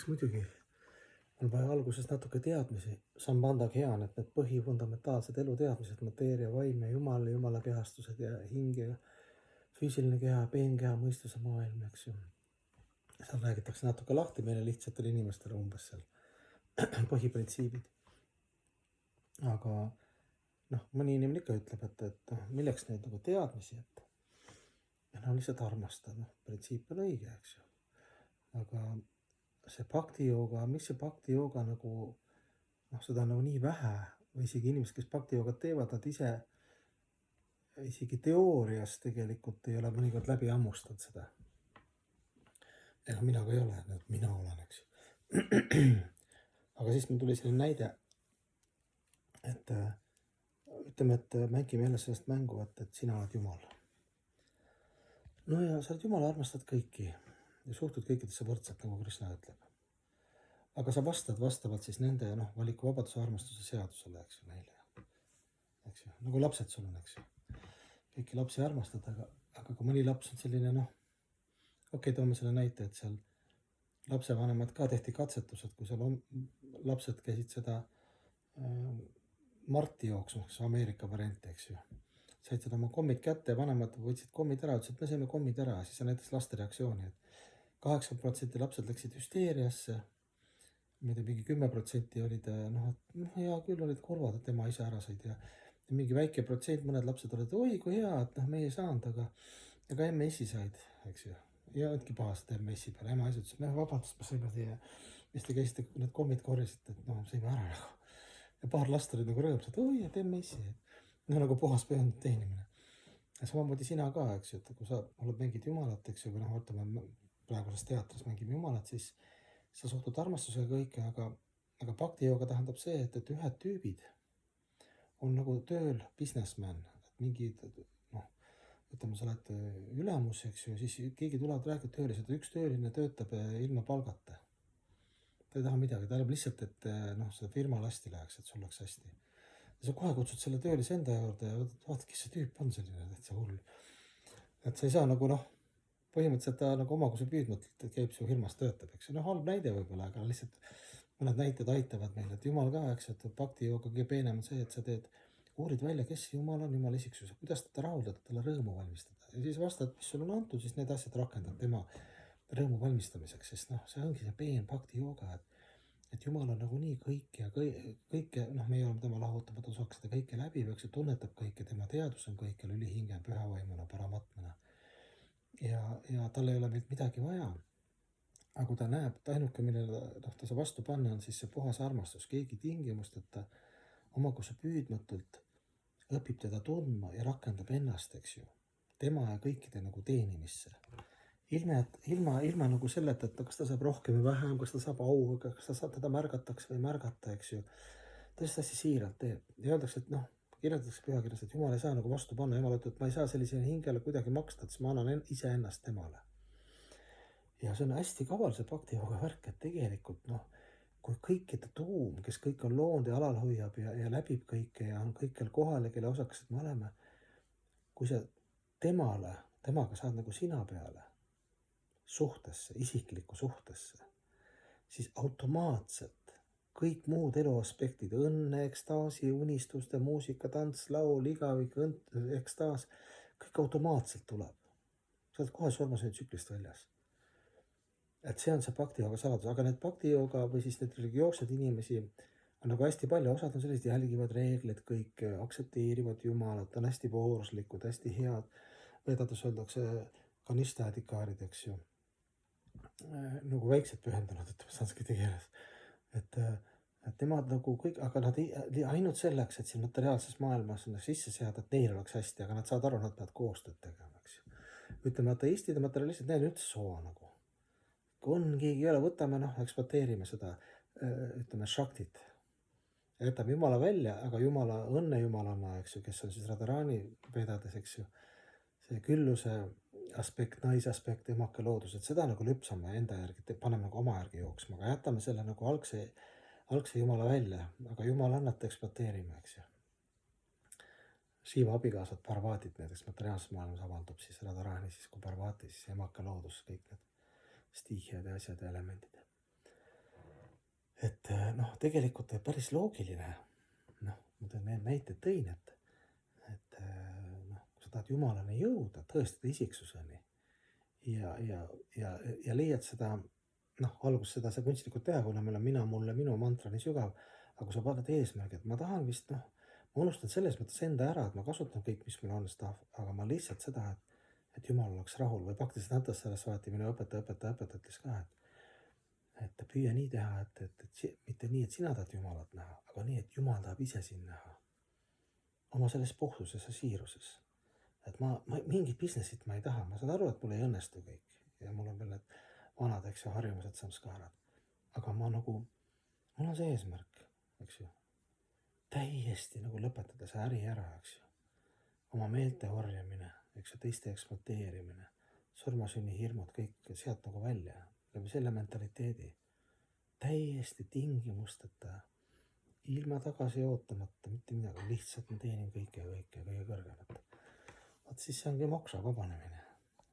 muidugi on vaja alguses natuke teadmisi. Sambandha Gyan, et need põhifundamentaalsed eluteadmised, mateeria, vaim ja jumal, jumala kehastused ja hing ja füüsiline keha, peenkeha, mõistuse maailm, eks ju. Seal räägitakse natuke lahti meile lihtsatele inimestele umbes seal põhiprintsiibid. Aga mõni inimene ikka ütleb, et milleks neid nagu teadmisi, et lihtsalt armastada. Printsiip on õige, eks ju. Aga see bhakti jooga, miks see bhakti jooga nagu, seda on nagu nii vähe või isegi inimesed, kes bhakti joogat teevad, nad ise isegi teoorias tegelikult ei ole mõnikord läbi hammustanud seda. Ega mina ka ei ole, mina olen, eks ju. Aga siis meil tuli selline näide, et ütleme, et mängime jälle sellest mängu, et sina oled Jumal. No ja sa oled Jumal, armastad kõiki ja suhtud kõikidesse võrdselt, nagu Krishna ütleb. Aga sa vastad vastavalt siis nende valiku vabaduse armastuse seadusele, eks ju, neile. Eks ju, nagu lapsed sul on, eks ju. Kõiki lapsi armastad, aga kui mõni laps on selline, okei, toome selle näite, et seal lapsevanemad ka tehti katsetused, kui seal lapsed käisid seda Marti jooksmas, Ameerika varianti, eks ju. Said seda oma kommid kätte, vanemad võtsid kommid ära, ütlesid, et me saime kommid ära, siis on näiteks laste reaktsiooni, et 80% lapsed läksid hüsteeriasse, mingi 10% olid, hea küll, olid kurvad, et tema ise ära said ja mingi väike protsent, mõned lapsed olid, oi kui hea, et me ei saanud, aga MS-i said, eks ju. Ja võtki pahast MS-i peale, ema ise ütles, et vabandust, me saime teie, mis te käisite, need kommid korjasite, et saime ära nagu. Ja paar last olid nagu rõõmsad, oi, et MS-i, nagu puhas pühendatud teenimine. Ja samamoodi sina ka, eks ju, et kui sa mängid jumalat, eks ju, või võtame praeguses teatris mängime jumalat, siis sa suhtud armastusega kõike, aga bhakti jooga tähendab see, et ühed tüübid on nagu tööl businessman, et mingid, ütleme, sa oled ülemus, eks ju, siis keegi tuleb räägib töölised, üks tööline töötab ilma palgata. Ta ei taha midagi, ta arvab lihtsalt, et seda firma lasti läheks, et sul oleks hästi. Ja sa kohe kutsud selle töölis enda juurde ja vaatad, kes see tüüp on selline, et see hull. Et sa ei saa nagu põhimõtteliselt ta nagu oma, kui sa püüdmatult käib su firmas töötab, eks ju. Halb näide võib-olla, aga lihtsalt mõned näited aitavad meile, et jumal ka, eks, et bhakti jooga kõige peenem on see, et sa uurid välja, kes jumal on, jumal isiksus, kuidas teda rahuldada, talle rõõmu valmistada. Ja siis vastad, mis sul on antud, siis need asjad rakendad tema rõõmu valmistamiseks, sest see ongi see peen bhakti jooga, et jumal on nagunii kõike ja kõike, meie oleme tema lahutamatu osaks, seda kõike läbi, eks ju, tunnetab kõike, tema teadus on kõikjal ülihinge, pühavaimuna, paramatmana. Ja tal ei ole meilt midagi vaja. Aga kui ta näeb, et ainuke, millele ta saa vastu panna, on siis see puhas armastus, keegi tingimust, et ta omagu see püüdmatult õpib teda tundma ja rakendab ennast, eks ju, tema ja kõikide nagu teenimisse. Ilma nagu selleta, et kas ta saab rohkem või vähem, kas ta saab au, kas ta saab teda märgataks või märgata, eks ju. Ta lihtsalt hästi siiralt teeb. Ja öeldakse, et kirjeldatakse pühakirjas, et jumal ei saa nagu vastu panna. Jumal ütleb, et ma ei saa sellisele hingele kuidagi maksta, et siis ma annan ise ennast temale. Ja see on hästi kaval see bhakti jooga värk, et tegelikult kui kõikide tuum, kes kõik on loonud ja alal hoiab ja läbib kõike ja on kõikjal kohal ja kelle osakesed me oleme, kui sa temaga saad nagu sina peale suhtesse, isiklikku suhtesse, siis automaatselt kõik muud eluaspektid, õnne, ekstaasi, unistuste, muusika, tants, laul, igavik, ekstaas, kõik automaatselt tuleb. Sa oled kohe surmasüntsüklist väljas. Et see on see bhakti jooga saladus, aga need bhakti jooga või siis need religioossed inimesi on nagu hästi palju, osad on sellised, jälgivad reegleid, kõik aktsepteerivad jumalat, on hästi vooruslikud, hästi head. Vedades öeldakse kanistadikaarid, eks ju. Nagu väiksed pühendunud, ütleme sanskriiti keeles. Et nemad nagu kõik, aga nad ainult selleks, et siin materiaalses maailmas sisse seada, et neil oleks hästi, aga nad saavad aru, nad peavad koostööd tegema, eks ju. Ütleme, ateistid ja materialistid, neil üldse soa nagu. Kui on keegi ei ole, võtame, ekspluateerime seda, ütleme, shaktit. Ja jätame jumala välja, aga jumala, õnne jumalanna, eks ju, kes on siis Radharani vedades, eks ju. See külluse aspekt, naisaspekt, emake loodus, et seda nagu lüpsame enda järgi, paneme nagu oma järgi jooksma, aga jätame selle nagu algse jumala välja, aga jumalannat ekspluateerime, eks ju. Shiva abikaasad Parvatit näiteks materiaalses maailmas avaldub siis Radharani, siis kui Parvati, siis emake loodus, kõik need stiihiad ja asjad ja elemendid. tegelikult päris loogiline. Noh, ma need näited tõin, et kui sa tahad jumalani jõuda, tõestada isiksuseni ja leiad seda, alguses seda sa kunstlikult teha, kuna meil on mina, mulle, minu mantra nii sügav, aga kui sa paned eesmärgi, et ma tahan vist, ma unustan selles mõttes enda ära, et ma kasutan kõik, mis mul on, aga ma lihtsalt seda, et Jumal oleks rahul või praktiliselt Natas Sarasvati, minu õpetaja ütles ka, et püüa nii teha, mitte nii, et sina tahad Jumalat näha, aga nii, et Jumal tahab ise sind näha. Oma selles puhtuses ja siiruses. Et ma mingit business'it ma ei taha, ma saan aru, et mul ei õnnestu kõik ja mul on veel need vanad, eks ju, harjumused, samskaarad. Aga mul on see eesmärk, eks ju, täiesti nagu lõpetada see äri ära, eks ju. Oma meelte orjamine, eks ju, teiste ekspluateerimine, surmasünni hirmud, kõik sealt nagu välja, läbi selle mentaliteedi. Täiesti tingimusteta, ilma tagasi ootamata, mitte midagi, lihtsalt ma teenin kõige kõrgemat. Vaat siis see ongi moksa vabanemine.